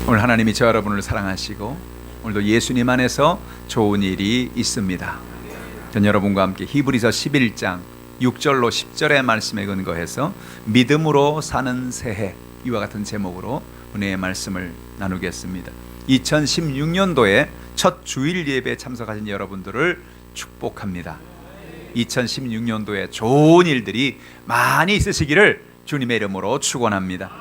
오늘 하나님이 저 여러분을 사랑하시고 오늘도 예수님 안에서 좋은 일이 있습니다. 전 여러분과 함께 히브리서 11장 6절로 10절의 말씀에 근거해서 믿음으로 사는 새해, 이와 같은 제목으로 은혜의 말씀을 나누겠습니다. 2016년도에 첫 주일 예배에 참석하신 여러분들을 축복합니다. 2016년도에 좋은 일들이 많이 있으시기를 주님의 이름으로 축원합니다.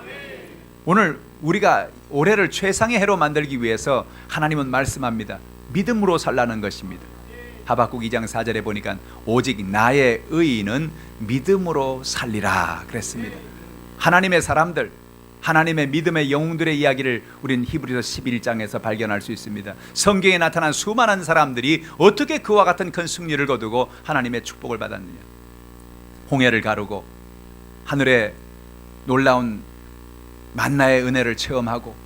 오늘 우리가 올해를 최상의 해로 만들기 위해서 하나님은 말씀합니다. 믿음으로 살라는 것입니다. 하박국 2장 4절에 보니까 오직 나의 의인은 믿음으로 살리라 그랬습니다. 하나님의 사람들, 하나님의 믿음의 영웅들의 이야기를 우리는 히브리서 11장에서 발견할 수 있습니다. 성경에 나타난 수많은 사람들이 어떻게 그와 같은 큰 승리를 거두고 하나님의 축복을 받았느냐. 홍해를 가르고 하늘의 놀라운 만나의 은혜를 체험하고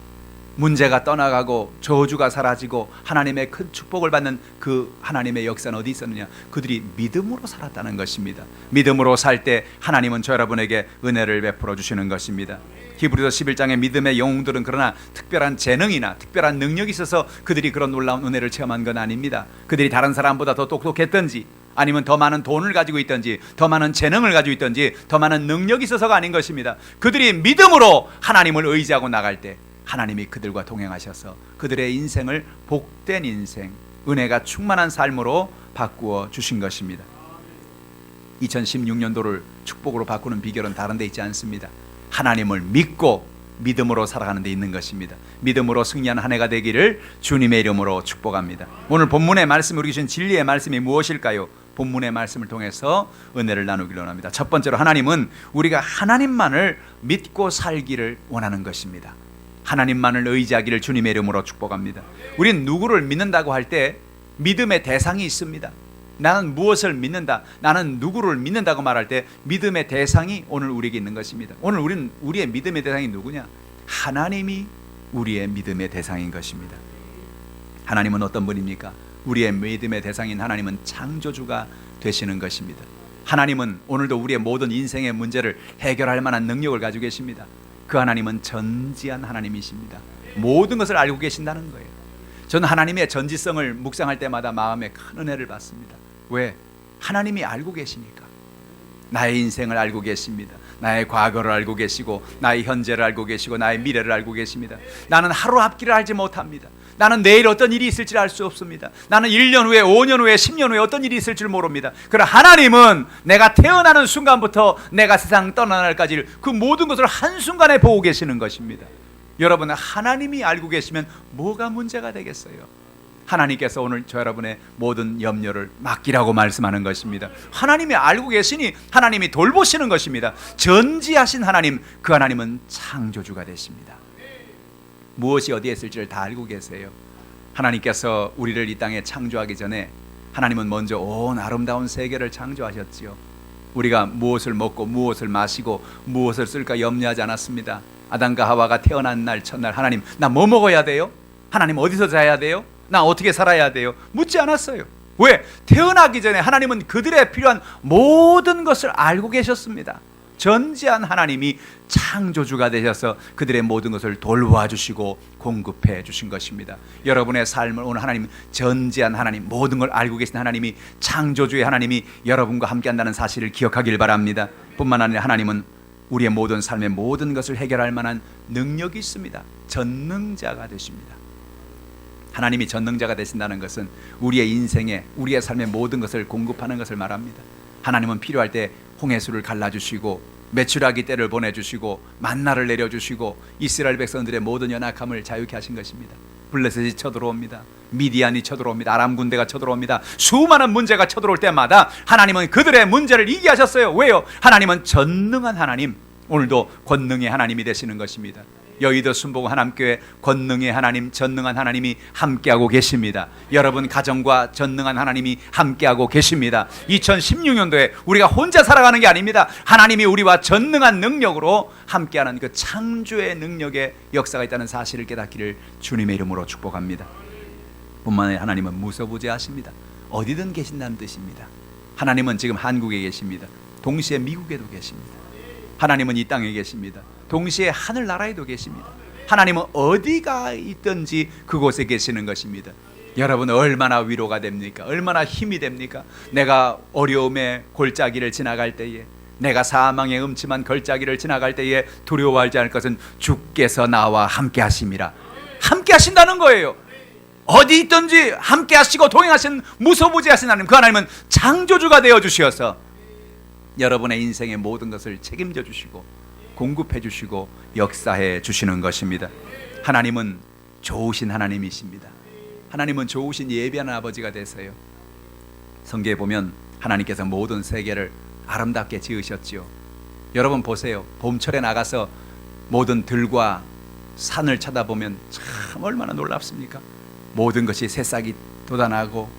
문제가 떠나가고 저주가 사라지고 하나님의 큰 축복을 받는 그 하나님의 역사는 어디 있었느냐? 그들이 믿음으로 살았다는 것입니다. 믿음으로 살 때 하나님은 저 여러분에게 은혜를 베풀어 주시는 것입니다. 히브리서 11장의 믿음의 영웅들은 그러나 특별한 재능이나 특별한 능력이 있어서 그들이 그런 놀라운 은혜를 체험한 건 아닙니다. 그들이 다른 사람보다 더 똑똑했던지 아니면 더 많은 돈을 가지고 있든지 더 많은 재능을 가지고 있든지 더 많은 능력이 있어서가 아닌 것입니다. 그들이 믿음으로 하나님을 의지하고 나갈 때 하나님이 그들과 동행하셔서 그들의 인생을 복된 인생, 은혜가 충만한 삶으로 바꾸어 주신 것입니다. 2016년도를 축복으로 바꾸는 비결은 다른 데 있지 않습니다. 하나님을 믿고 믿음으로 살아가는 데 있는 것입니다. 믿음으로 승리하는 한 해가 되기를 주님의 이름으로 축복합니다. 오늘 본문의 말씀, 우리 주신 진리의 말씀이 무엇일까요? 본문의 말씀을 통해서 은혜를 나누기를 원합니다. 첫 번째로 하나님은 우리가 하나님만을 믿고 살기를 원하는 것입니다. 하나님만을 의지하기를 주님의 이름으로 축복합니다. 우린 누구를 믿는다고 할 때 믿음의 대상이 있습니다. 나는 무엇을 믿는다, 나는 누구를 믿는다고 말할 때 믿음의 대상이 오늘 우리에게 있는 것입니다. 오늘 우리의 믿음의 대상이 누구냐? 하나님이 우리의 믿음의 대상인 것입니다. 하나님은 어떤 분입니까? 우리의 믿음의 대상인 하나님은 창조주가 되시는 것입니다. 하나님은 오늘도 우리의 모든 인생의 문제를 해결할 만한 능력을 가지고 계십니다. 그 하나님은 전지한 하나님이십니다. 모든 것을 알고 계신다는 거예요. 저는 하나님의 전지성을 묵상할 때마다 마음에 큰 은혜를 받습니다. 왜? 하나님이 알고 계시니까. 나의 인생을 알고 계십니다. 나의 과거를 알고 계시고 나의 현재를 알고 계시고 나의 미래를 알고 계십니다. 나는 하루 앞길을 알지 못합니다. 나는 내일 어떤 일이 있을지 알 수 없습니다. 나는 1년 후에 5년 후에 10년 후에 어떤 일이 있을지 모릅니다. 그러나 하나님은 내가 태어나는 순간부터 내가 세상 떠나는 날까지 그 모든 것을 한순간에 보고 계시는 것입니다. 여러분, 하나님이 알고 계시면 뭐가 문제가 되겠어요? 하나님께서 오늘 저 여러분의 모든 염려를 맡기라고 말씀하는 것입니다. 하나님이 알고 계시니 하나님이 돌보시는 것입니다. 전지하신 하나님, 그 하나님은 창조주가 되십니다. 무엇이 어디에 있을지를 다 알고 계세요. 하나님께서 우리를 이 땅에 창조하기 전에 하나님은 먼저 온 아름다운 세계를 창조하셨지요. 우리가 무엇을 먹고 무엇을 마시고 무엇을 쓸까 염려하지 않았습니다. 아담과 하와가 태어난 날 첫날 하나님, 나 뭐 먹어야 돼요? 하나님, 어디서 자야 돼요? 나 어떻게 살아야 돼요? 묻지 않았어요. 왜? 태어나기 전에 하나님은 그들의 필요한 모든 것을 알고 계셨습니다. 전지한 하나님이 창조주가 되셔서 그들의 모든 것을 돌봐주시고 공급해 주신 것입니다. 여러분의 삶을 오늘 하나님, 전지한 하나님, 모든 걸 알고 계신 하나님이, 창조주의 하나님이 여러분과 함께한다는 사실을 기억하길 바랍니다. 뿐만 아니라 하나님은 우리의 모든 삶의 모든 것을 해결할 만한 능력이 있습니다. 전능자가 되십니다. 하나님이 전능자가 되신다는 것은 우리의 인생에, 우리의 삶의 모든 것을 공급하는 것을 말합니다. 하나님은 필요할 때 홍해수를 갈라주시고 메추라기 떼를 보내주시고 만나를 내려주시고 이스라엘 백성들의 모든 연약함을 자유케 하신 것입니다. 블레셋이 쳐들어옵니다. 미디안이 쳐들어옵니다. 아람 군대가 쳐들어옵니다. 수많은 문제가 쳐들어올 때마다 하나님은 그들의 문제를 이기게 하셨어요. 왜요? 하나님은 전능한 하나님, 오늘도 권능의 하나님이 되시는 것입니다. 여의도 순복음 하나님교회 권능의 하나님, 전능한 하나님이 함께하고 계십니다. 여러분 가정과 전능한 하나님이 함께하고 계십니다. 2016년도에 우리가 혼자 살아가는 게 아닙니다. 하나님이 우리와 전능한 능력으로 함께하는 그 창조의 능력의 역사가 있다는 사실을 깨닫기를 주님의 이름으로 축복합니다. 뿐만 아니라 하나님은 무소부재하십니다. 어디든 계신다는 뜻입니다. 하나님은 지금 한국에 계십니다. 동시에 미국에도 계십니다. 하나님은 이 땅에 계십니다. 동시에 하늘나라에도 계십니다. 하나님은 어디가 있든지 그곳에 계시는 것입니다. 여러분 얼마나 위로가 됩니까? 얼마나 힘이 됩니까? 내가 어려움의 골짜기를 지나갈 때에, 내가 사망의 음침한 골짜기를 지나갈 때에 두려워하지 않을 것은 주께서 나와 함께 하심이라. 함께 하신다는 거예요. 어디 있든지 함께 하시고 동행하신 무소부지하신 하나님, 그 하나님은 창조주가 되어 주시어서 여러분의 인생의 모든 것을 책임져 주시고 공급해 주시고 역사해 주시는 것입니다. 하나님은 좋으신 하나님이십니다. 하나님은 좋으신 예비한 아버지가 되세요. 성경에 보면 하나님께서 모든 세계를 아름답게 지으셨지요. 여러분 보세요. 봄철에 나가서 모든 들과 산을 쳐다보면 참 얼마나 놀랍습니까? 모든 것이 새싹이 돋아나고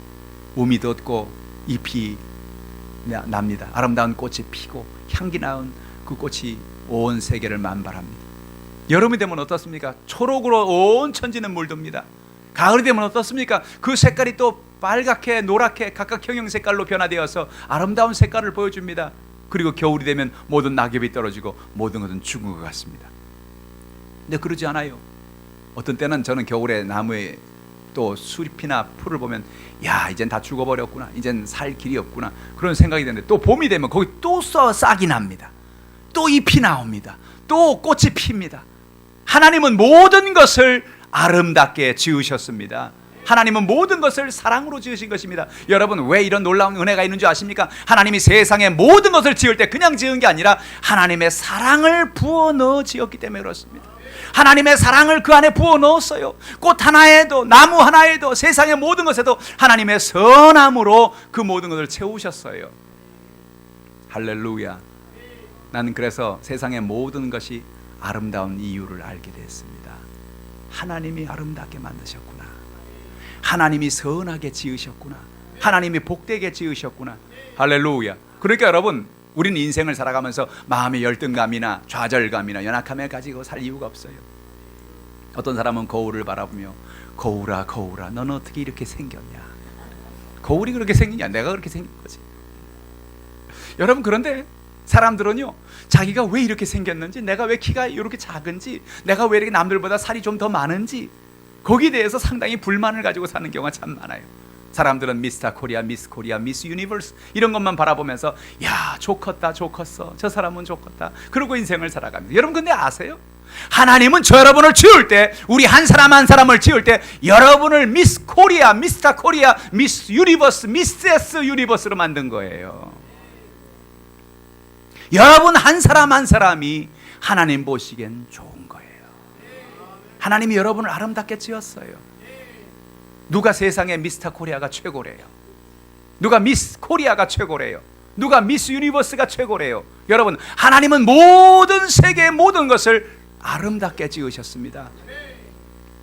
움이 돋고 잎이 납니다. 아름다운 꽃이 피고 향기 나은 그 꽃이 온 세계를 만발합니다. 여름이 되면 어떻습니까? 초록으로 온 천지는 물듭니다. 가을이 되면 어떻습니까? 그 색깔이 또 빨갛게 노랗게 각각 형형 색깔로 변화되어서 아름다운 색깔을 보여줍니다. 그리고 겨울이 되면 모든 낙엽이 떨어지고 모든 것은 죽은 것 같습니다. 근데 그러지 않아요. 어떤 때는 저는 겨울에 나무에 또 수잎이나 풀을 보면 야 이젠 다 죽어버렸구나, 이젠 살 길이 없구나, 그런 생각이 드는데 또 봄이 되면 거기 또 싹이 납니다. 또 잎이 나옵니다. 또 꽃이 핍니다. 하나님은 모든 것을 아름답게 지으셨습니다. 하나님은 모든 것을 사랑으로 지으신 것입니다. 여러분 왜 이런 놀라운 은혜가 있는 줄 아십니까? 하나님이 세상의 모든 것을 지을 때 그냥 지은 게 아니라 하나님의 사랑을 부어 넣어 지었기 때문에 그렇습니다. 하나님의 사랑을 그 안에 부어 넣었어요. 꽃 하나에도 나무 하나에도 세상의 모든 것에도 하나님의 선함으로 그 모든 것을 채우셨어요. 할렐루야. 나는 그래서 세상의 모든 것이 아름다운 이유를 알게 됐습니다. 하나님이 아름답게 만드셨구나. 하나님이 선하게 지으셨구나. 하나님이 복되게 지으셨구나. 할렐루야. 그러니까 여러분 우리는 인생을 살아가면서 마음의 열등감이나 좌절감이나 연약함을 가지고 살 이유가 없어요. 어떤 사람은 거울을 바라보며 거울아 거울아 너는 어떻게 이렇게 생겼냐. 거울이 그렇게 생기냐, 내가 그렇게 생긴 거지. 여러분 그런데 사람들은요 자기가 왜 이렇게 생겼는지, 내가 왜 키가 이렇게 작은지, 내가 왜 이렇게 남들보다 살이 좀 더 많은지 거기에 대해서 상당히 불만을 가지고 사는 경우가 참 많아요. 사람들은 미스터 코리아, 미스 코리아, 미스 유니버스 이런 것만 바라보면서 야 좋겠다 좋겠어, 저 사람은 좋겠다, 그러고 인생을 살아갑니다. 여러분 근데 아세요? 하나님은 저 여러분을 지을 때, 우리 한 사람 한 사람을 지을 때 여러분을 미스 코리아, 미스터 코리아, 미스 유니버스, 미스에스 유니버스로 만든 거예요. 여러분 한 사람 한 사람이 하나님 보시기엔 좋은 거예요. 하나님이 여러분을 아름답게 지었어요. 누가 세상에 미스터 코리아가 최고래요? 누가 미스 코리아가 최고래요? 누가 미스 유니버스가 최고래요? 여러분 하나님은 모든 세계의 모든 것을 아름답게 지으셨습니다.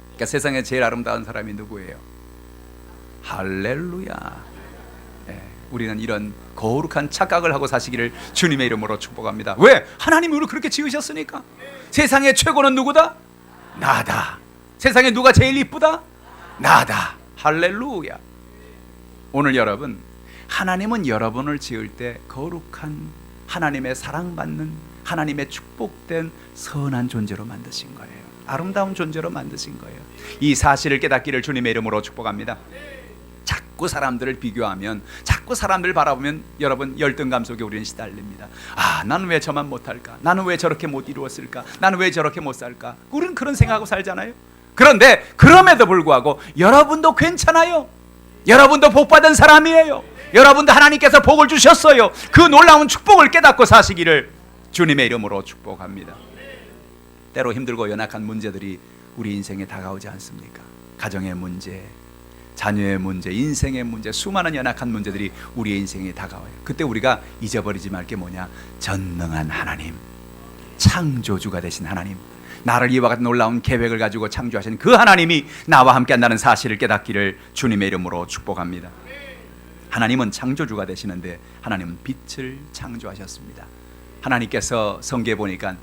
그러니까 세상에 제일 아름다운 사람이 누구예요? 할렐루야. 우리는 이런 거룩한 착각을 하고 사시기를 주님의 이름으로 축복합니다. 왜? 하나님이 우리를 그렇게 지으셨으니까. 세상의 최고는 누구다? 나다. 세상에 누가 제일 이쁘다? 나다. 할렐루야. 오늘 여러분, 하나님은 여러분을 지을 때 거룩한 하나님의 사랑받는 하나님의 축복된 선한 존재로 만드신 거예요. 아름다운 존재로 만드신 거예요. 이 사실을 깨닫기를 주님의 이름으로 축복합니다. 자꾸 사람들을 비교하면, 자꾸 사람들을 바라보면 여러분 열등감 속에 우리는 시달립니다. 아, 나는 왜 저만 못할까? 나는 왜 저렇게 못 이루었을까? 나는 왜 저렇게 못 살까? 우리는 그런 생각하고 살잖아요. 그런데 그럼에도 불구하고 여러분도 괜찮아요. 여러분도 복받은 사람이에요. 여러분도 하나님께서 복을 주셨어요. 그 놀라운 축복을 깨닫고 사시기를 주님의 이름으로 축복합니다. 때로 힘들고 연약한 문제들이 우리 인생에 다가오지 않습니까? 가정의 문제, 자녀의 문제, 인생의 문제, 수많은 연약한 문제들이 우리의 인생에 다가와요. 그때 우리가 잊어버리지 말 게 뭐냐? 전능한 하나님, 창조주가 되신 하나님, 나를 이와 같은 놀라운 계획을 가지고 창조하신 그 하나님이 나와 함께 한다는 사실을 깨닫기를 주님의 이름으로 축복합니다. 하나님은 창조주가 되시는데 하나님은 빛을 창조하셨습니다. 하나님께서 성경에 보니까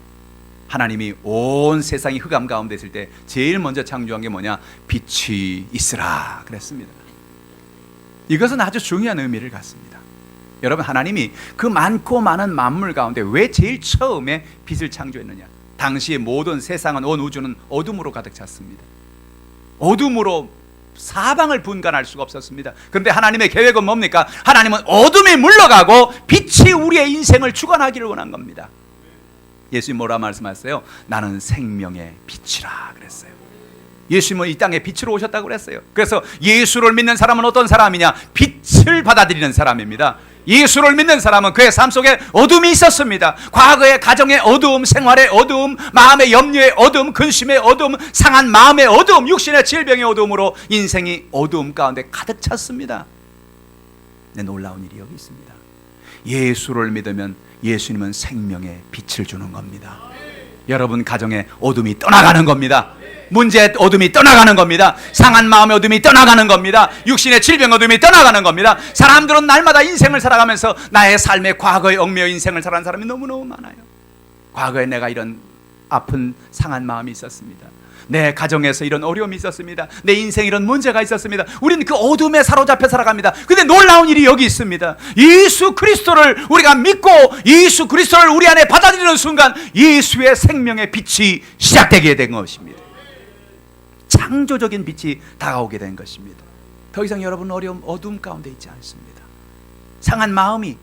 하나님이 온 세상이 흑암 가운데 있을 때 제일 먼저 창조한 게 뭐냐? 빛이 있으라 그랬습니다. 이것은 아주 중요한 의미를 갖습니다. 여러분, 하나님이 그 많고 많은 만물 가운데 왜 제일 처음에 빛을 창조했느냐? 당시의 모든 세상은, 온 우주는 어둠으로 가득 찼습니다. 어둠으로 사방을 분간할 수가 없었습니다. 그런데 하나님의 계획은 뭡니까? 하나님은 어둠이 물러가고 빛이 우리의 인생을 주관하기를 원한 겁니다. 예수님 뭐라 말씀하셨어요? 나는 생명의 빛이라 그랬어요. 예수님은 이 땅에 빛으로 오셨다고 그랬어요. 그래서 예수를 믿는 사람은 어떤 사람이냐? 빛을 받아들이는 사람입니다. 예수를 믿는 사람은 그의 삶 속에 어둠이 있었습니다. 과거의 가정의 어두움, 생활의 어두움, 마음의 염려의 어두움, 근심의 어두움, 상한 마음의 어두움, 육신의 질병의 어두움으로 인생이 어두움 가운데 가득 찼습니다. 근데 놀라운 일이 여기 있습니다. 예수를 믿으면 예수님은 생명의 빛을 주는 겁니다. 여러분 가정의 어둠이 떠나가는 겁니다. 문제의 어둠이 떠나가는 겁니다. 상한 마음의 어둠이 떠나가는 겁니다. 육신의 질병 어둠이 떠나가는 겁니다. 사람들은 날마다 인생을 살아가면서 나의 삶의 과거의 얽매여 인생을 살아가는 사람이 너무너무 많아요. 과거에 내가 이런 아픈 상한 마음이 있었습니다. 내 가정에서 이런 어려움이 있었습니다. 내 인생에 이런 문제가 있었습니다. 우리는 그 어둠에 사로잡혀 살아갑니다. 근데 놀라운 일이 여기 있습니다. 예수 그리스도를 우리가 믿고 예수 그리스도를 우리 안에 받아들이는 순간 예수의 생명의 빛이 시작되게 된 것입니다. 창조적인 빛이 다가오게 된 것입니다. 더 이상 여러분 어려움, 어둠 가운데 있지 않습니다. 상한 마음이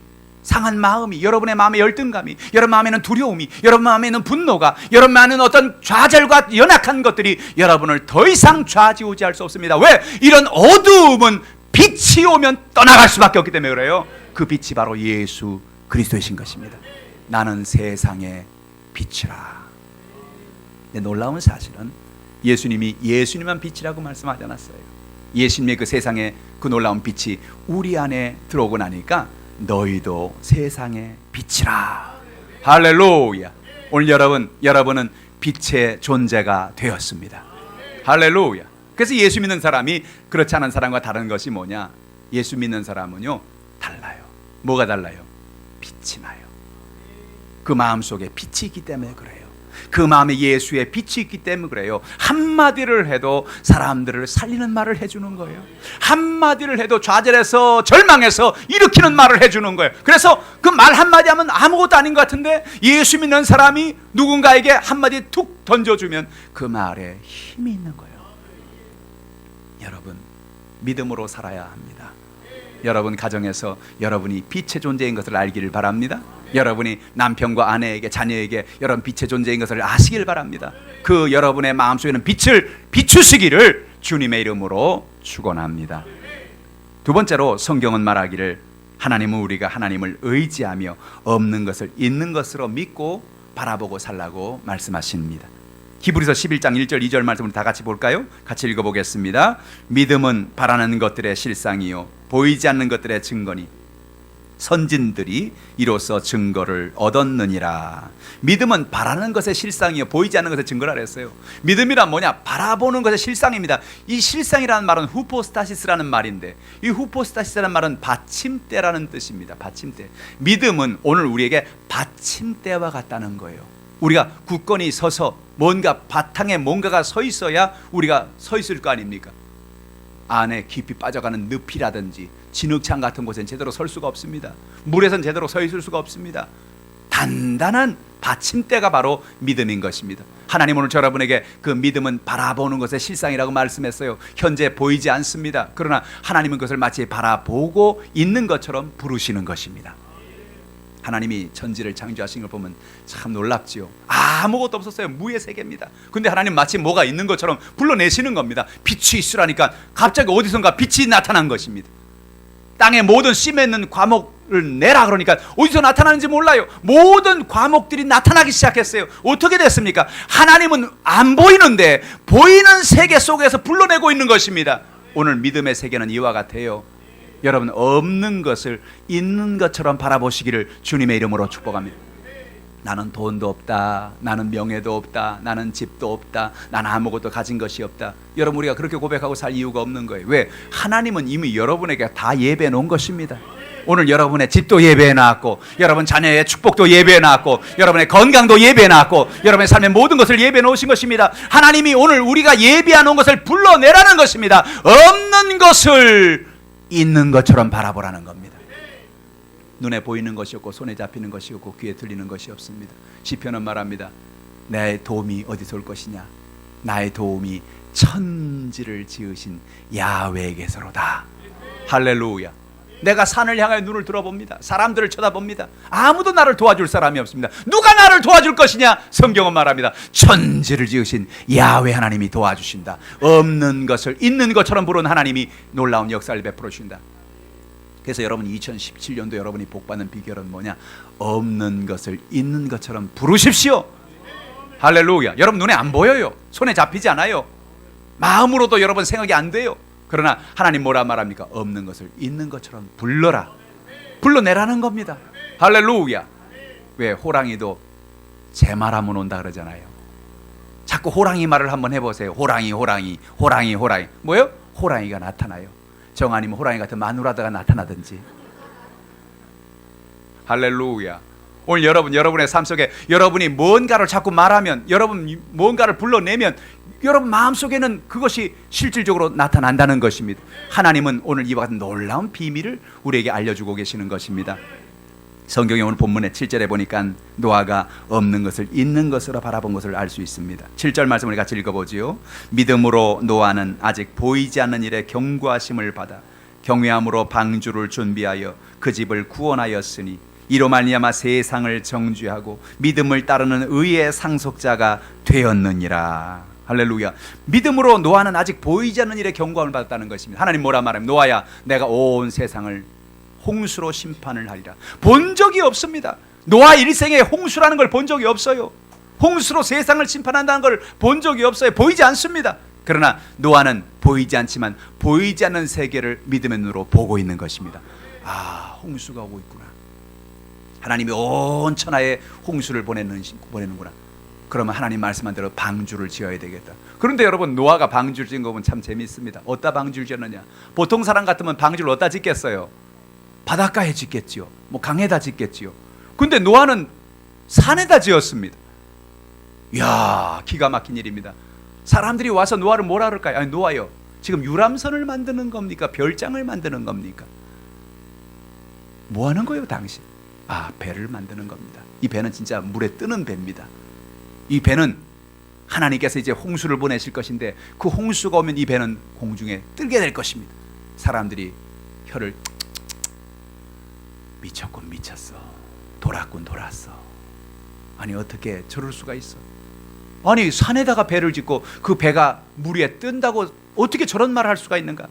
여러분의 마음의 열등감이, 여러분 마음에는 두려움이, 여러분 마음에는 분노가, 여러분 마음에는 어떤 좌절과 연약한 것들이 여러분을 더 이상 좌지우지할 수 없습니다. 왜? 이런 어두움은 빛이 오면 떠나갈 수밖에 없기 때문에 그래요. 그 빛이 바로 예수 그리스도이신 것입니다. 나는 세상의 빛이라. 근데 놀라운 사실은 예수님이 예수님만 빛이라고 말씀하지 않았어요. 예수님의 그 세상의 그 놀라운 빛이 우리 안에 들어오고 나니까 너희도 세상의 빛이라. 할렐루야. 오늘 여러분은 빛의 존재가 되었습니다. 할렐루야. 그래서 예수 믿는 사람이 그렇지 않은 사람과 다른 것이 뭐냐? 예수 믿는 사람은요 달라요. 뭐가 달라요? 빛이 나요. 그 마음속에 빛이 있기 때문에 그래요. 그 마음에 예수의 빛이 있기 때문에 그래요. 한마디를 해도 사람들을 살리는 말을 해주는 거예요. 한마디를 해도 좌절해서 절망해서 일으키는 말을 해주는 거예요. 그래서 그 말 한마디 하면 아무것도 아닌 것 같은데 예수 믿는 사람이 누군가에게 한마디 툭 던져주면 그 말에 힘이 있는 거예요. 여러분 믿음으로 살아야 합니다. 여러분 가정에서 여러분이 빛의 존재인 것을 알기를 바랍니다. 여러분이 남편과 아내에게, 자녀에게 여러분 빛의 존재인 것을 아시길 바랍니다. 그 여러분의 마음속에는 빛을 비추시기를 주님의 이름으로 축원합니다. 두 번째로 성경은 말하기를 하나님은 우리가 하나님을 의지하며 없는 것을 있는 것으로 믿고 바라보고 살라고 말씀하십니다. 히브리서 11장 1절 2절 말씀을 다 같이 볼까요? 같이 읽어보겠습니다. 믿음은 바라는 것들의 실상이요 보이지 않는 것들의 증거니 선진들이 이로써 증거를 얻었느니라. 믿음은 바라는 것의 실상이요 보이지 않는 것의 증거라 그랬어요. 믿음이란 뭐냐? 바라보는 것의 실상입니다. 이 실상이라는 말은 후포스타시스라는 말인데, 이 후포스타시스라는 말은 받침대라는 뜻입니다. 받침대. 믿음은 오늘 우리에게 받침대와 같다는 거예요. 우리가 굳건히 서서 뭔가 바탕에 뭔가가 서 있어야 우리가 서 있을 거 아닙니까? 안에 깊이 빠져가는 늪이라든지 진흙창 같은 곳엔 제대로 설 수가 없습니다. 물에선 제대로 서 있을 수가 없습니다. 단단한 받침대가 바로 믿음인 것입니다. 하나님 오늘 여러분에게 그 믿음은 바라보는 것의 실상이라고 말씀했어요. 현재 보이지 않습니다. 그러나 하나님은 그것을 마치 바라보고 있는 것처럼 부르시는 것입니다. 하나님이 천지를 창조하신 걸 보면 참 놀랍지요. 아무것도 없었어요. 무의 세계입니다. 근데 하나님 마치 뭐가 있는 것처럼 불러내시는 겁니다. 빛이 있으라니까 갑자기 어디선가 빛이 나타난 것입니다. 땅에 모든 씨 맺는 과목을 내라 그러니까 어디서 나타나는지 몰라요. 모든 과목들이 나타나기 시작했어요. 어떻게 됐습니까? 하나님은 안 보이는데 보이는 세계 속에서 불러내고 있는 것입니다. 오늘 믿음의 세계는 이와 같아요. 여러분 없는 것을 있는 것처럼 바라보시기를 주님의 이름으로 축복합니다. 나는 돈도 없다, 나는 명예도 없다, 나는 집도 없다, 나는 아무것도 가진 것이 없다. 여러분 우리가 그렇게 고백하고 살 이유가 없는 거예요. 왜? 하나님은 이미 여러분에게 다 예배해 놓은 것입니다. 오늘 여러분의 집도 예배해 놨고, 여러분 자녀의 축복도 예배해 놨고, 여러분의 건강도 예배해 놨고, 여러분의 삶의 모든 것을 예배해 놓으신 것입니다. 하나님이 오늘 우리가 예배해 놓은 것을 불러내라는 것입니다. 없는 것을 있는 것처럼 바라보라는 겁니다. 눈에 보이는 것이 없고 손에 잡히는 것이 없고 귀에 들리는 것이 없습니다. 시편은 말합니다. 내 도움이 어디서 올 것이냐? 나의 도움이 천지를 지으신 야훼에게서로다. 할렐루야. 내가 산을 향하여 눈을 들어봅니다. 사람들을 쳐다봅니다. 아무도 나를 도와줄 사람이 없습니다. 누가 나를 도와줄 것이냐? 성경은 말합니다. 천지를 지으신 야훼 하나님이 도와주신다. 없는 것을 있는 것처럼 부른 하나님이 놀라운 역사를 베풀어 주신다. 그래서 여러분 2017년도 여러분이 복받는 비결은 뭐냐? 없는 것을 있는 것처럼 부르십시오. 할렐루야. 여러분 눈에 안 보여요. 손에 잡히지 않아요. 마음으로도 여러분 생각이 안 돼요. 그러나 하나님 뭐라 말합니까? 없는 것을 있는 것처럼 불러라. 불러내라는 겁니다. 할렐루야. 왜? 호랑이도 제 말하면 온다 그러잖아요. 자꾸 호랑이 말을 한번 해보세요. 호랑이 뭐요? 호랑이가 나타나요. 정 아니면 호랑이 같은 마누라다가 나타나든지. 할렐루야. 오늘 여러분의 삶 속에 여러분이 뭔가를 자꾸 말하면, 여러분 뭔가를 불러내면 여러분 마음속에는 그것이 실질적으로 나타난다는 것입니다. 하나님은 오늘 이와 같은 놀라운 비밀을 우리에게 알려주고 계시는 것입니다. 성경의 오늘 본문의 7절에 보니까 노아가 없는 것을 있는 것으로 바라본 것을 알 수 있습니다. 7절 말씀을 같이 읽어보지요. 믿음으로 노아는 아직 보이지 않는 일에 경고하심을 받아 경외함으로 방주를 준비하여 그 집을 구원하였으니 이로 말미암아 세상을 정죄하고 믿음을 따르는 의의 상속자가 되었느니라. 할렐루야. 믿음으로 노아는 아직 보이지 않는 일에 경고함을 받았다는 것입니다. 하나님 뭐라 말하면 노아야 내가 온 세상을 홍수로 심판을 하리라. 본 적이 없습니다. 노아 일생에 홍수라는 걸 본 적이 없어요. 홍수로 세상을 심판한다는 걸 본 적이 없어요. 보이지 않습니다. 그러나 노아는 보이지 않지만 보이지 않는 세계를 믿음의 눈으로 보고 있는 것입니다. 아, 홍수가 오고 있구나. 하나님이 온 천하에 홍수를 보내는구나. 그러면 하나님 말씀한 대로 방주를 지어야 되겠다. 그런데 여러분 노아가 방주를 지은 거 보면 참 재미있습니다. 어디다 방주를 지었느냐? 보통 사람 같으면 방주를 어디다 짓겠어요? 바닷가에 짓겠지요. 뭐 강에다 짓겠지요. 근데 노아는 산에다 지었습니다. 이야, 기가 막힌 일입니다. 사람들이 와서 노아를 뭐라 그럴까요? 아니 노아요, 지금 유람선을 만드는 겁니까? 별장을 만드는 겁니까? 뭐 하는 거예요 당신? 아, 배를 만드는 겁니다. 이 배는 진짜 물에 뜨는 배입니다. 이 배는 하나님께서 이제 홍수를 보내실 것인데 그 홍수가 오면 이 배는 공중에 뜨게 될 것입니다. 사람들이 혀를 미쳤군 미쳤어, 돌았군 돌았어. 아니 어떻게 저럴 수가 있어? 아니 산에다가 배를 짓고 그 배가 물 위에 뜬다고 어떻게 저런 말을 할 수가 있는가?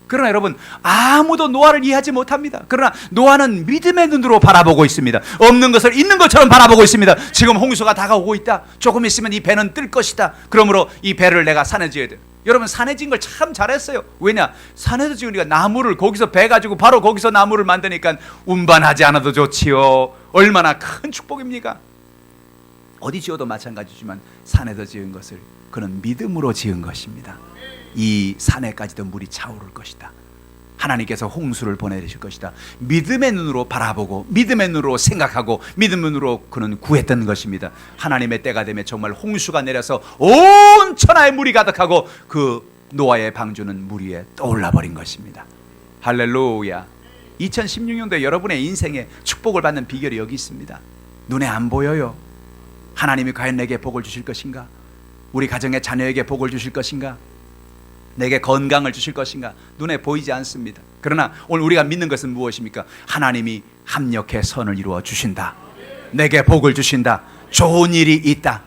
그러나 여러분 아무도 노아를 이해하지 못합니다. 그러나 노아는 믿음의 눈으로 바라보고 있습니다. 없는 것을 있는 것처럼 바라보고 있습니다. 지금 홍수가 다가오고 있다. 조금 있으면 이 배는 뜰 것이다. 그러므로 이 배를 내가 산에 지어야 돼. 여러분 산에 지은 걸 참 잘했어요. 왜냐? 산에서 지으니까 나무를 거기서 배 가지고 바로 거기서 나무를 만드니까 운반하지 않아도 좋지요. 얼마나 큰 축복입니까? 어디 지어도 마찬가지지만 산에서 지은 것을 그는 믿음으로 지은 것입니다. 이 산에까지도 물이 차오를 것이다. 하나님께서 홍수를 보내실 것이다. 믿음의 눈으로 바라보고 믿음의 눈으로 생각하고 믿음의 눈으로 그는 구했던 것입니다. 하나님의 때가 되면 정말 홍수가 내려서 온 천하에 물이 가득하고 그 노아의 방주는 물 위에 떠올라 버린 것입니다. 할렐루야. 2016년도에 여러분의 인생에 축복을 받는 비결이 여기 있습니다. 눈에 안 보여요. 하나님이 과연 내게 복을 주실 것인가? 우리 가정의 자녀에게 복을 주실 것인가? 내게 건강을 주실 것인가? 눈에 보이지 않습니다. 그러나 오늘 우리가 믿는 것은 무엇입니까? 하나님이 합력해 선을 이루어 주신다. 내게 복을 주신다. 좋은 일이 있다.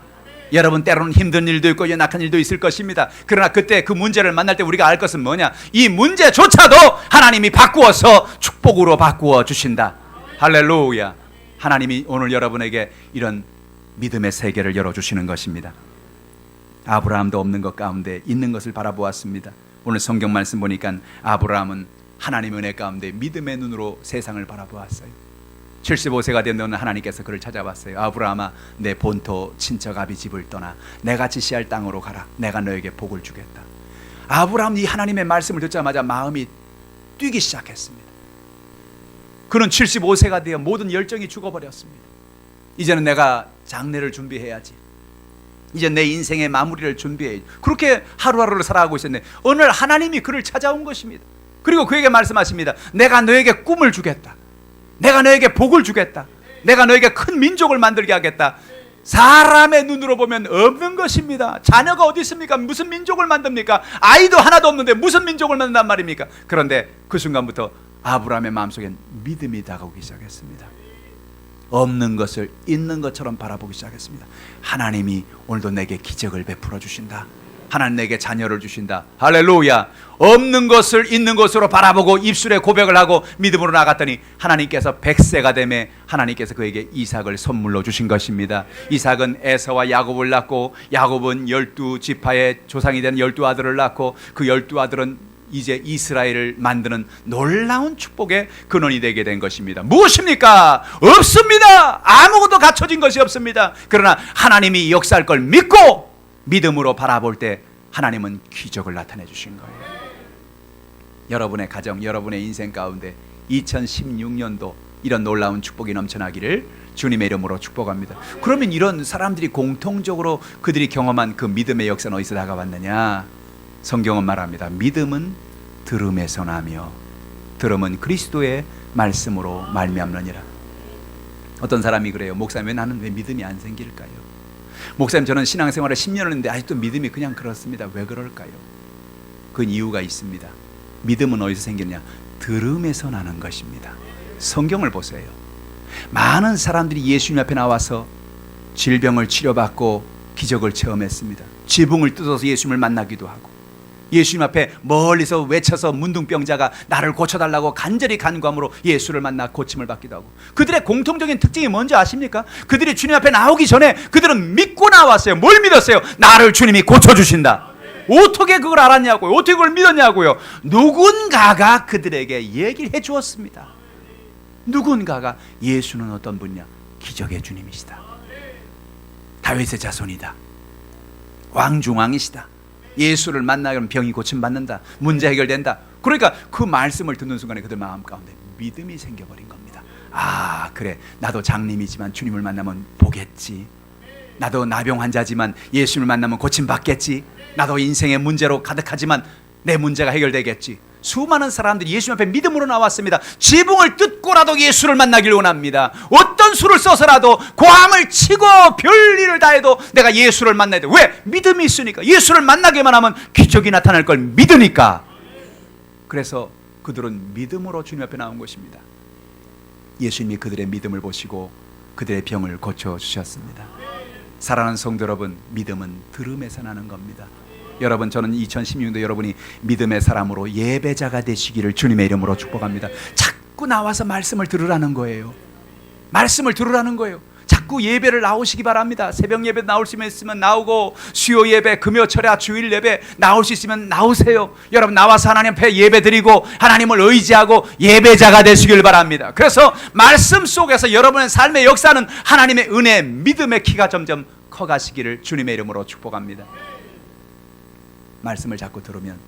여러분 때로는 힘든 일도 있고 연약한 일도 있을 것입니다. 그러나 그때 그 문제를 만날 때 우리가 알 것은 뭐냐? 이 문제조차도 하나님이 바꾸어서 축복으로 바꾸어 주신다. 할렐루야. 하나님이 오늘 여러분에게 이런 믿음의 세계를 열어주시는 것입니다. 아브라함도 없는 것 가운데 있는 것을 바라보았습니다. 오늘 성경 말씀 보니까 아브라함은 하나님의 은혜 가운데 믿음의 눈으로 세상을 바라보았어요. 75세가 된 너는 하나님께서 그를 찾아봤어요. 아브라함아, 내 본토 친척 아비 집을 떠나 내가 지시할 땅으로 가라. 내가 너에게 복을 주겠다. 아브라함이 하나님의 말씀을 듣자마자 마음이 뛰기 시작했습니다. 그는 75세가 되어 모든 열정이 죽어버렸습니다. 이제는 내가 장례를 준비해야지. 이제 내 인생의 마무리를 준비해. 그렇게 하루하루를 살아가고 있었는데 어느 날 하나님이 그를 찾아온 것입니다. 그리고 그에게 말씀하십니다. 내가 너에게 꿈을 주겠다. 내가 너에게 복을 주겠다. 내가 너에게 큰 민족을 만들게 하겠다. 사람의 눈으로 보면 없는 것입니다. 자녀가 어디 있습니까? 무슨 민족을 만듭니까? 아이도 하나도 없는데 무슨 민족을 만든단 말입니까? 그런데 그 순간부터 아브라함의 마음속엔 믿음이 다가오기 시작했습니다. 없는 것을 있는 것처럼 바라보기 시작했습니다. 하나님이 오늘도 내게 기적을 베풀어 주신다. 하나님 내게 자녀를 주신다. 할렐루야. 없는 것을 있는 것으로 바라보고 입술에 고백을 하고 믿음으로 나갔더니 하나님께서 100세가 되매 하나님께서 그에게 이삭을 선물로 주신 것입니다. 이삭은 에서와 야곱을 낳고 야곱은 12지파의 조상이 된 12아들을 낳고 그 12아들은 이제 이스라엘을 만드는 놀라운 축복의 근원이 되게 된 것입니다. 무엇입니까? 없습니다. 아무것도 갖춰진 것이 없습니다. 그러나 하나님이 역사할 걸 믿고 믿음으로 바라볼 때 하나님은 기적을 나타내 주신 거예요. 여러분의 가정, 여러분의 인생 가운데 2016년도 이런 놀라운 축복이 넘쳐나기를 주님의 이름으로 축복합니다. 그러면 이런 사람들이 공통적으로 그들이 경험한 그 믿음의 역사는 어디서 다가왔느냐? 성경은 말합니다. 믿음은 들음에서 나며 들음은 그리스도의 말씀으로 말미암느니라. 어떤 사람이 그래요. 목사님, 나는 왜 믿음이 안 생길까요? 목사님, 저는 신앙생활을 10년을 했는데 아직도 믿음이 그냥 그렇습니다. 왜 그럴까요? 그 이유가 있습니다. 믿음은 어디서 생기느냐? 들음에서 나는 것입니다. 성경을 보세요. 많은 사람들이 예수님 앞에 나와서 질병을 치료받고 기적을 체험했습니다. 지붕을 뜯어서 예수님을 만나기도 하고 예수님 앞에 멀리서 외쳐서 문둥병자가 나를 고쳐달라고 간절히 간구함으로 예수를 만나 고침을 받기도 하고. 그들의 공통적인 특징이 뭔지 아십니까? 그들이 주님 앞에 나오기 전에 그들은 믿고 나왔어요. 뭘 믿었어요? 나를 주님이 고쳐주신다. 어떻게 그걸 알았냐고요? 어떻게 그걸 믿었냐고요? 누군가가 그들에게 얘기를 해 주었습니다. 누군가가 예수는 어떤 분이냐? 기적의 주님이시다. 다윗의 자손이다. 왕중왕이시다. 예수를 만나면 병이 고침받는다. 문제 해결된다. 그러니까 그 말씀을 듣는 순간에 그들 마음 가운데 믿음이 생겨버린 겁니다. 아, 그래, 나도 장님이지만 주님을 만나면 보겠지. 나도 나병 환자지만 예수님을 만나면 고침받겠지. 나도 인생의 문제로 가득하지만 내 문제가 해결되겠지. 수많은 사람들이 예수님 앞에 믿음으로 나왔습니다. 지붕을 뜯고라도 예수를 만나길 원합니다. 어떤 수를 써서라도 고함을 치고 별일을 다해도 내가 예수를 만나야 돼. 왜? 믿음이 있으니까. 예수를 만나기만 하면 기적이 나타날 걸 믿으니까. 그래서 그들은 믿음으로 주님 앞에 나온 것입니다. 예수님이 그들의 믿음을 보시고 그들의 병을 고쳐주셨습니다. 사랑하는 성도 여러분, 믿음은 들음에서 나는 겁니다. 여러분, 저는 2016년도 여러분이 믿음의 사람으로 예배자가 되시기를 주님의 이름으로 축복합니다. 자꾸 나와서 말씀을 들으라는 거예요. 말씀을 들으라는 거예요. 자꾸 예배를 나오시기 바랍니다. 새벽 예배 나올 수 있으면 나오고, 수요 예배, 금요 철야 주일 예배 나올 수 있으면 나오세요. 여러분, 나와서 하나님 앞에 예배 드리고 하나님을 의지하고 예배자가 되시길 바랍니다. 그래서 말씀 속에서 여러분의 삶의 역사는 하나님의 은혜, 믿음의 키가 점점 커가시기를 주님의 이름으로 축복합니다. 말씀을 자꾸 들으면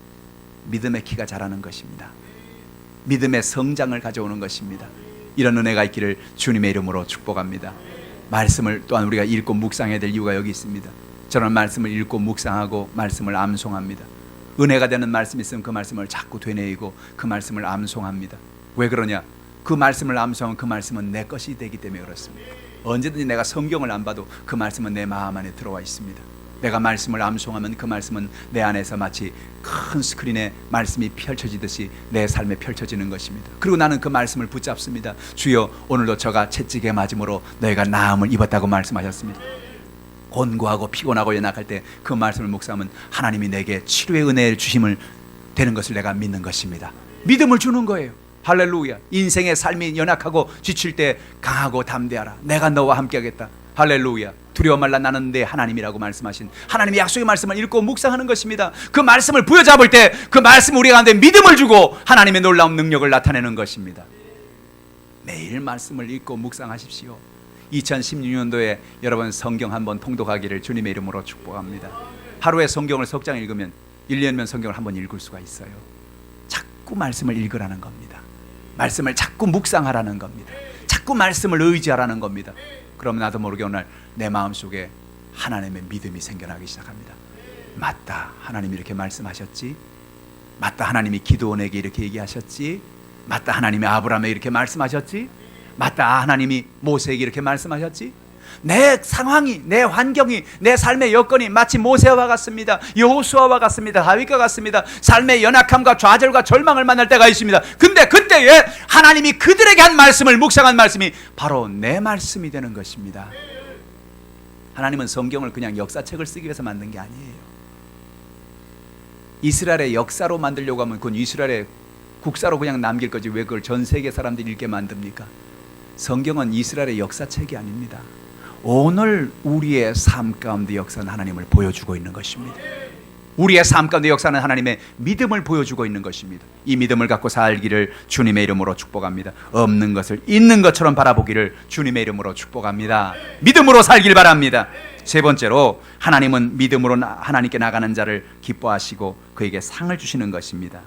믿음의 키가 자라는 것입니다. 믿음의 성장을 가져오는 것입니다. 이런 은혜가 있기를 주님의 이름으로 축복합니다. 말씀을 또한 우리가 읽고 묵상해야 될 이유가 여기 있습니다. 저는 말씀을 읽고 묵상하고 말씀을 암송합니다. 은혜가 되는 말씀이 있으면 그 말씀을 자꾸 되뇌이고 그 말씀을 암송합니다. 왜 그러냐? 그 말씀을 암송하면 그 말씀은 내 것이 되기 때문에 그렇습니다. 언제든지 내가 성경을 안 봐도 그 말씀은 내 마음 안에 들어와 있습니다. 내가 말씀을 암송하면 그 말씀은 내 안에서 마치 큰 스크린에 말씀이 펼쳐지듯이 내 삶에 펼쳐지는 것입니다. 그리고 나는 그 말씀을 붙잡습니다. 주여, 오늘도 저가 채찍에 맞음으로 너희가 나음을 입었다고 말씀하셨습니다. 곤고하고 피곤하고 연약할 때 그 말씀을 묵상하면 하나님이 내게 치료의 은혜를 주심을 되는 것을 내가 믿는 것입니다. 믿음을 주는 거예요. 할렐루야. 인생의 삶이 연약하고 지칠 때 강하고 담대하라. 내가 너와 함께 하겠다. 할렐루야. 두려워 말라, 나는 내 하나님이라고 말씀하신 하나님의 약속의 말씀을 읽고 묵상하는 것입니다. 그 말씀을 부여잡을 때 그 말씀 우리 가운데 믿음을 주고 하나님의 놀라운 능력을 나타내는 것입니다. 매일 말씀을 읽고 묵상하십시오. 2016년도에 여러분 성경 한번 통독하기를 주님의 이름으로 축복합니다. 하루에 성경을 석 장 읽으면 1년이면 성경을 한번 읽을 수가 있어요. 자꾸 말씀을 읽으라는 겁니다. 말씀을 자꾸 묵상하라는 겁니다. 자꾸 말씀을 의지하라는 겁니다. 그러면 나도 모르게 오늘 내 마음속에 하나님의 믿음이 생겨나기 시작합니다. 맞다, 하나님이 이렇게 말씀하셨지. 맞다, 하나님이 기드온에게 이렇게 얘기하셨지. 맞다, 하나님이 아브라함에게 이렇게 말씀하셨지. 맞다, 하나님이 모세에게 이렇게 말씀하셨지. 내 상황이, 내 환경이, 내 삶의 여건이 마치 모세와 같습니다. 여호수아와 같습니다. 다윗과 같습니다. 삶의 연약함과 좌절과 절망을 만날 때가 있습니다. 근데 그때에 하나님이 그들에게 한 말씀을, 묵상한 말씀이 바로 내 말씀이 되는 것입니다. 하나님은 성경을 그냥 역사책을 쓰기 위해서 만든 게 아니에요. 이스라엘의 역사로 만들려고 하면 그건 이스라엘의 국사로 그냥 남길 거지 왜 그걸 전 세계 사람들이 읽게 만듭니까? 성경은 이스라엘의 역사책이 아닙니다. 오늘 우리의 삶 가운데 역사는 하나님을 보여주고 있는 것입니다. 우리의 삶 가운데 역사는 하나님의 믿음을 보여주고 있는 것입니다. 이 믿음을 갖고 살기를 주님의 이름으로 축복합니다. 없는 것을 있는 것처럼 바라보기를 주님의 이름으로 축복합니다. 믿음으로 살길 바랍니다. 세 번째로, 하나님은 믿음으로 하나님께 나가는 자를 기뻐하시고 그에게 상을 주시는 것입니다.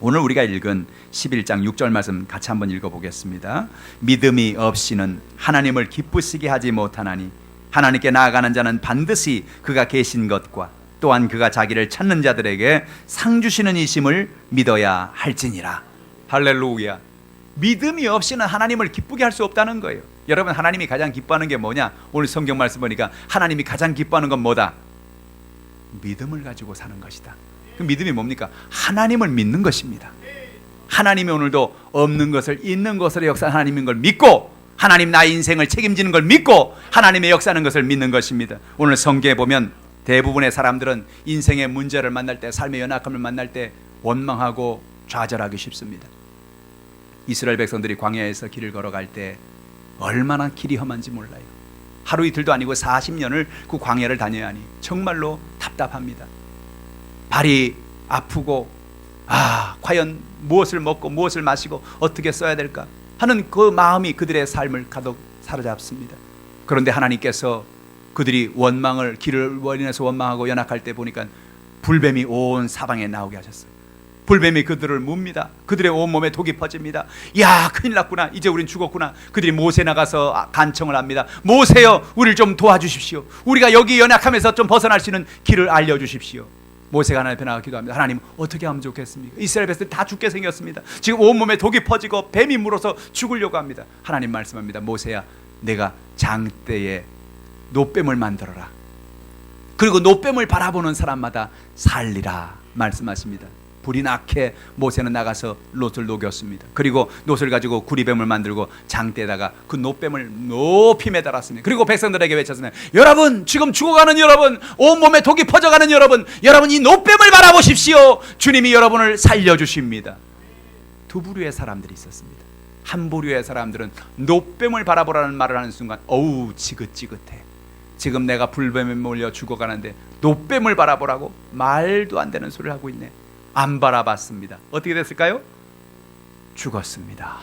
오늘 우리가 읽은 11장 6절 말씀 같이 한번 읽어보겠습니다. 믿음이 없이는 하나님을 기쁘시게 하지 못하나니 하나님께 나아가는 자는 반드시 그가 계신 것과 또한 그가 자기를 찾는 자들에게 상 주시는 이심을 믿어야 할지니라. 할렐루야. 믿음이 없이는 하나님을 기쁘게 할 수 없다는 거예요. 여러분, 하나님이 가장 기뻐하는 게 뭐냐? 오늘 성경 말씀 보니까 하나님이 가장 기뻐하는 건 뭐다? 믿음을 가지고 사는 것이다. 그 믿음이 뭡니까? 하나님을 믿는 것입니다. 하나님이 오늘도 없는 것을 있는 것으로 역사하는 하나님인 걸 믿고, 하나님 나의 인생을 책임지는 걸 믿고 하나님의 역사하는 것을 믿는 것입니다. 오늘 성경에 보면 대부분의 사람들은 인생의 문제를 만날 때, 삶의 연약함을 만날 때 원망하고 좌절하기 쉽습니다. 이스라엘 백성들이 광야에서 길을 걸어갈 때 얼마나 길이 험한지 몰라요. 하루 이틀도 아니고 40년을 그 광야를 다녀야 하니 정말로 답답합니다. 발이 아프고, 과연 무엇을 먹고 무엇을 마시고 어떻게 써야 될까 하는 그 마음이 그들의 삶을 가득 사로잡습니다. 그런데 하나님께서 그들이 원망을, 길을 인해서 원망하고 연약할 때 보니까 불뱀이 온 사방에 나오게 하셨어요. 불뱀이 그들을 뭅니다. 그들의 온몸에 독이 퍼집니다. 야, 큰일 났구나, 이제 우린 죽었구나. 그들이 모세 나가서 간청을 합니다. 모세여, 우리를 좀 도와주십시오. 우리가 여기 연약함에서 좀 벗어날 수 있는 길을 알려주십시오. 모세가 하나님 앞에 나가 기도합니다. 하나님, 어떻게 하면 좋겠습니까? 이스라엘 백성들이 다 죽게 생겼습니다. 지금 온몸에 독이 퍼지고 뱀이 물어서 죽으려고 합니다. 하나님 말씀합니다. 모세야, 내가 장대에 노뱀을 만들어라. 그리고 노뱀을 바라보는 사람마다 살리라 말씀하십니다. 불이 나게 모세는 나가서 롯을 녹였습니다. 그리고 롯을 가지고 구리뱀을 만들고 장대에다가 그 노뱀을 높이 매달았습니다. 그리고 백성들에게 외쳤습니다. 여러분, 지금 죽어가는 여러분, 온몸에 독이 퍼져가는 여러분, 여러분 이 노뱀을 바라보십시오. 주님이 여러분을 살려주십니다. 두 부류의 사람들이 있었습니다. 한 부류의 사람들은 노뱀을 바라보라는 말을 하는 순간 어우, 지긋지긋해. 지금 내가 불뱀에 몰려 죽어가는데 노뱀을 바라보라고? 말도 안 되는 소리를 하고 있네. 안 바라봤습니다. 어떻게 됐을까요? 죽었습니다.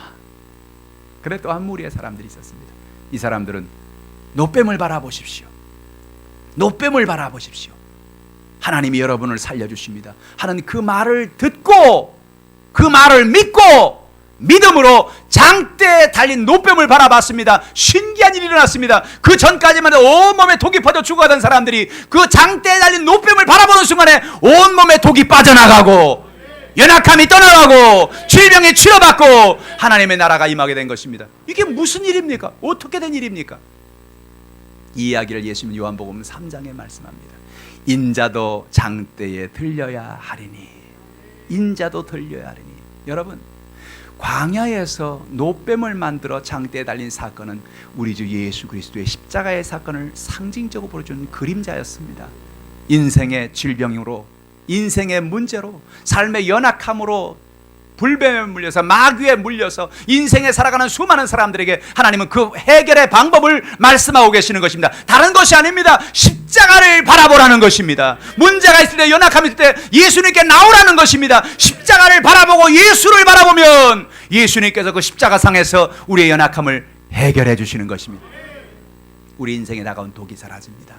그래, 또 한 무리의 사람들이 있었습니다. 이 사람들은 노뱀을 바라보십시오. 노뱀을 바라보십시오. 하나님이 여러분을 살려주십니다 하는 그 말을 듣고, 그 말을 믿고 믿음으로 장대에 달린 노뱀을 바라봤습니다. 신기한 일이 일어났습니다. 그 전까지만 해도 온몸에 독이 퍼져 죽어가던 사람들이 그 장대에 달린 노뱀을 바라보는 순간에 온몸에 독이 빠져나가고 연약함이 떠나가고 질병이 치료받고 하나님의 나라가 임하게 된 것입니다. 이게 무슨 일입니까? 어떻게 된 일입니까? 이 이야기를 예수님 요한복음 3장에 말씀합니다. 인자도 장대에 들려야 하리니, 인자도 들려야 하리니. 여러분, 광야에서 노뱀을 만들어 장대에 달린 사건은 우리 주 예수 그리스도의 십자가의 사건을 상징적으로 보여주는 그림자였습니다. 인생의 질병으로, 인생의 문제로, 삶의 연약함으로 불뱀에 물려서, 마귀에 물려서 인생에 살아가는 수많은 사람들에게 하나님은 그 해결의 방법을 말씀하고 계시는 것입니다. 다른 것이 아닙니다. 십자가를 바라보라는 것입니다. 문제가 있을 때, 연약함이 있을 때 예수님께 나오라는 것입니다. 십자가를 바라보고 예수를 바라보면 예수님께서 그 십자가상에서 우리의 연약함을 해결해 주시는 것입니다. 우리 인생에 다가온 독이 사라집니다.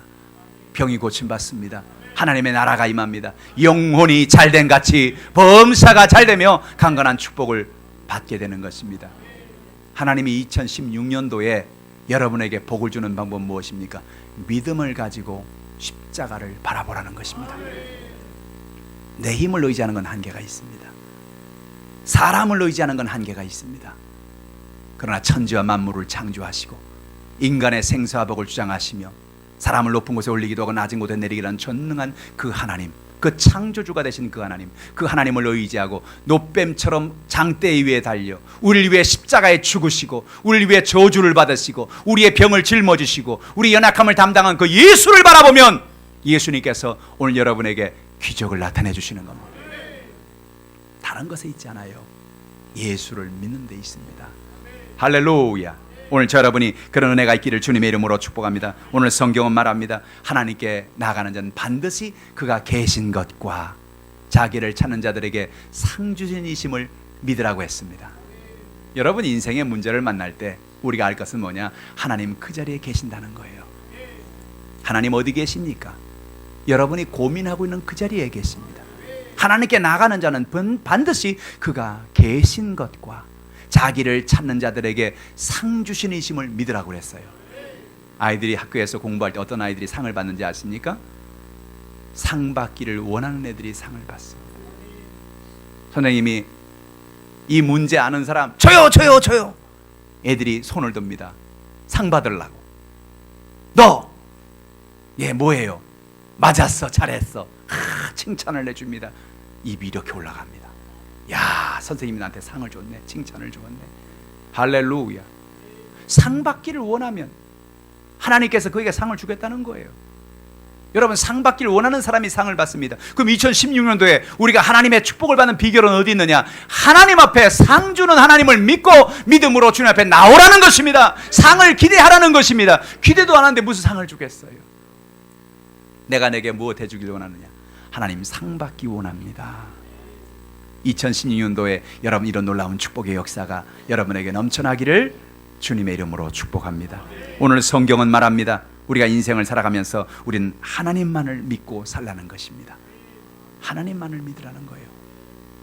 병이 고침받습니다. 하나님의 나라가 임합니다. 영혼이 잘된 같이 범사가 잘되며 강건한 축복을 받게 되는 것입니다. 하나님이 2016년도에 여러분에게 복을 주는 방법은 무엇입니까? 믿음을 가지고 십자가를 바라보라는 것입니다. 내 힘을 의지하는 건 한계가 있습니다. 사람을 의지하는 건 한계가 있습니다. 그러나 천지와 만물을 창조하시고 인간의 생사복을 주장하시며 사람을 높은 곳에 올리기도 하고 낮은 곳에 내리기도 하는 전능한 그 하나님, 그 창조주가 되신 그 하나님, 그 하나님을 의지하고 노뱀처럼 장대 위에 달려 우리를 위해 십자가에 죽으시고 우리를 위해 저주를 받으시고 우리의 병을 짊어지시고 우리 연약함을 담당한 그 예수를 바라보면 예수님께서 오늘 여러분에게 기적을 나타내 주시는 겁니다. 다른 것에 있지 않아요. 예수를 믿는 데 있습니다. 할렐루야. 오늘 저 여러분이 그런 은혜가 있기를 주님의 이름으로 축복합니다. 오늘 성경은 말합니다. 하나님께 나가는 자는 반드시 그가 계신 것과 자기를 찾는 자들에게 상 주신 이심을 믿으라고 했습니다. 여러분 인생의 문제를 만날 때 우리가 알 것은 뭐냐? 하나님 그 자리에 계신다는 거예요. 하나님 어디 계십니까? 여러분이 고민하고 있는 그 자리에 계십니다. 하나님께 나가는 자는 반드시 그가 계신 것과 자기를 찾는 자들에게 상 주시는 이심을 믿으라고 그랬어요. 아이들이 학교에서 공부할 때 어떤 아이들이 상을 받는지 아십니까? 상 받기를 원하는 애들이 상을 받습니다. 선생님이 이 문제 아는 사람 저요 애들이 손을 듭니다. 상 받으려고. 너 뭐예요? 맞았어, 잘했어. 칭찬을 해줍니다. 입이 이렇게 올라갑니다. 야, 선생님이 나한테 상을 줬네, 칭찬을 줬네. 할렐루야. 상 받기를 원하면 하나님께서 그에게 상을 주겠다는 거예요. 여러분, 상 받기를 원하는 사람이 상을 받습니다. 그럼 2016년도에 우리가 하나님의 축복을 받는 비결은 어디 있느냐? 하나님 앞에 상 주는 하나님을 믿고 믿음으로 주님 앞에 나오라는 것입니다. 상을 기대하라는 것입니다. 기대도 안 하는데 무슨 상을 주겠어요? 내가 내게 무엇 해주길 원하느냐? 하나님 상 받기 원합니다. 2016년도에 여러분 이런 놀라운 축복의 역사가 여러분에게 넘쳐나기를 주님의 이름으로 축복합니다. 오늘 성경은 말합니다. 우리가 인생을 살아가면서 우리는 하나님만을 믿고 살라는 것입니다. 하나님만을 믿으라는 거예요.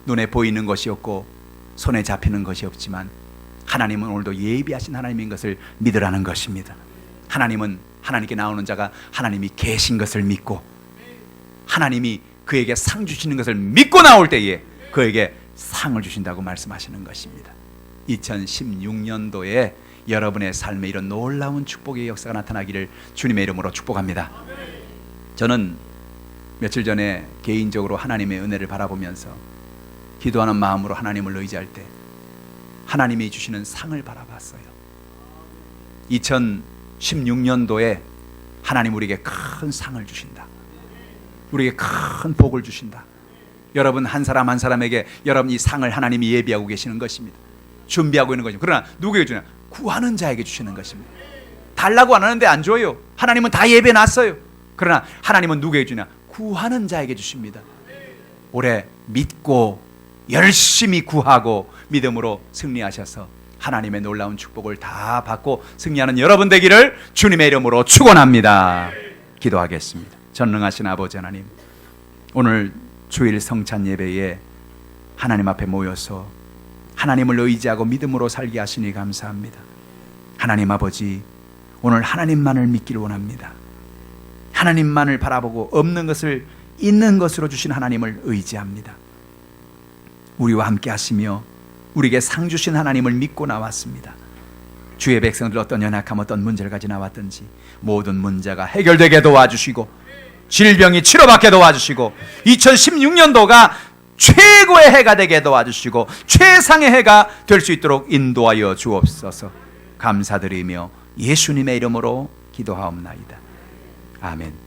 눈에 보이는 것이 없고 손에 잡히는 것이 없지만 하나님은 오늘도 예비하신 하나님인 것을 믿으라는 것입니다. 하나님은 하나님께 나오는 자가 하나님이 계신 것을 믿고 하나님이 그에게 상 주시는 것을 믿고 나올 때에 그에게 상을 주신다고 말씀하시는 것입니다. 2016년도에 여러분의 삶에 이런 놀라운 축복의 역사가 나타나기를 주님의 이름으로 축복합니다. 저는 며칠 전에 개인적으로 하나님의 은혜를 바라보면서 기도하는 마음으로 하나님을 의지할 때 하나님이 주시는 상을 바라봤어요. 2016년도에 하나님 우리에게 큰 상을 주신다. 우리에게 큰 복을 주신다. 여러분 한 사람 한 사람에게 여러분 이 상을 하나님이 예비하고 계시는 것입니다. 준비하고 있는 것입니다. 그러나 누구에게 주냐? 구하는 자에게 주시는 것입니다. 달라고 안 하는데 안 줘요. 하나님은 다 예배해 놨어요. 그러나 하나님은 누구에게 주냐? 구하는 자에게 주십니다. 올해 믿고 열심히 구하고 믿음으로 승리하셔서 하나님의 놀라운 축복을 다 받고 승리하는 여러분 되기를 주님의 이름으로 축원합니다. 기도하겠습니다. 전능하신 아버지 하나님, 오늘 주일 성찬 예배에 하나님 앞에 모여서 하나님을 의지하고 믿음으로 살게 하시니 감사합니다. 하나님 아버지, 오늘 하나님만을 믿기를 원합니다. 하나님만을 바라보고 없는 것을 있는 것으로 주신 하나님을 의지합니다. 우리와 함께 하시며 우리에게 상 주신 하나님을 믿고 나왔습니다. 주의 백성들 어떤 연약함 어떤 문제를 가지고 나왔든지 모든 문제가 해결되게 도와주시고 질병이 치료받게 도와주시고 2016년도가 최고의 해가 되게 도와주시고 최상의 해가 될 수 있도록 인도하여 주옵소서. 감사드리며 예수님의 이름으로 기도하옵나이다. 아멘.